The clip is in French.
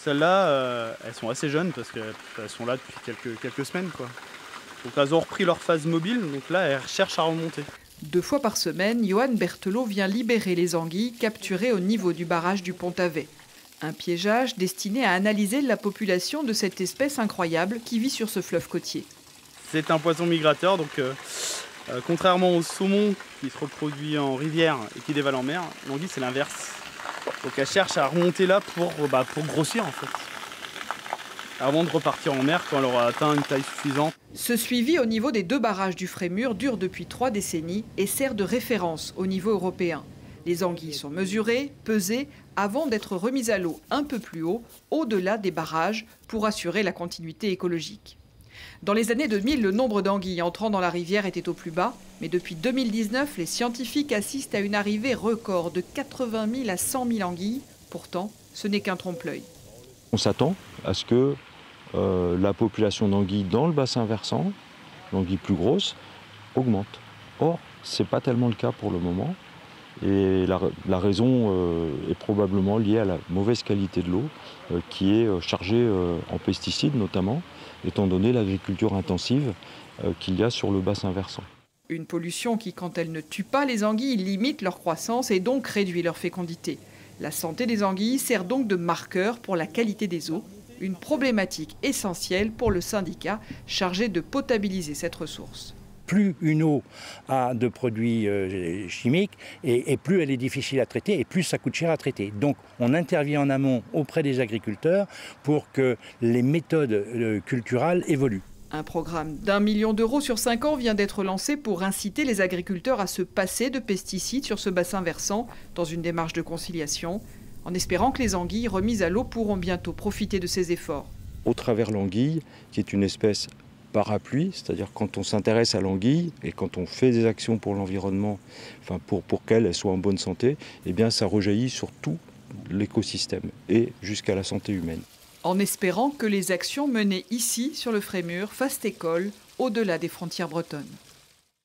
Celles-là, elles sont assez jeunes parce qu'elles sont là depuis quelques semaines, quoi. Donc elles ont repris leur phase mobile, donc là elles cherchent à remonter. 2 fois par semaine, Johan Berthelot vient libérer les anguilles capturées au niveau du barrage du Pont-Avet. Un piégeage destiné à analyser la population de cette espèce incroyable qui vit sur ce fleuve côtier. C'est un poisson migrateur, donc contrairement au saumon qui se reproduit en rivière et qui dévale en mer, l'anguille c'est l'inverse. Donc elle cherche à remonter là pour grossir en fait. Avant de repartir en mer quand elle aura atteint une taille suffisante. Ce suivi au niveau des 2 barrages du Frémur dure depuis 3 décennies et sert de référence au niveau européen. Les anguilles sont mesurées, pesées, avant d'être remises à l'eau un peu plus haut, au-delà des barrages, pour assurer la continuité écologique. Dans les années 2000, le nombre d'anguilles entrant dans la rivière était au plus bas, mais depuis 2019, les scientifiques assistent à une arrivée record de 80 000 à 100 000 anguilles. Pourtant, ce n'est qu'un trompe-l'œil. On s'attend à ce que la population d'anguilles dans le bassin versant, l'anguille plus grosse, augmente. Or, ce n'est pas tellement le cas pour le moment. Et la raison est probablement liée à la mauvaise qualité de l'eau qui est chargée en pesticides notamment, étant donné l'agriculture intensive qu'il y a sur le bassin versant. Une pollution qui, quand elle ne tue pas les anguilles, limite leur croissance et donc réduit leur fécondité. La santé des anguilles sert donc de marqueur pour la qualité des eaux, une problématique essentielle pour le syndicat chargé de potabiliser cette ressource. Plus une eau a de produits chimiques et plus elle est difficile à traiter et plus ça coûte cher à traiter. Donc on intervient en amont auprès des agriculteurs pour que les méthodes culturales évoluent. Un programme d'1 million d'euros sur 5 ans vient d'être lancé pour inciter les agriculteurs à se passer de pesticides sur ce bassin versant dans une démarche de conciliation, en espérant que les anguilles remises à l'eau pourront bientôt profiter de ces efforts. Au travers l'anguille, qui est une espèce parapluie, c'est-à-dire quand on s'intéresse à l'anguille et quand on fait des actions pour l'environnement, enfin pour qu'elle soit en bonne santé, eh bien ça rejaillit sur tout l'écosystème et jusqu'à la santé humaine. En espérant que les actions menées ici sur le Frémur fassent école au-delà des frontières bretonnes.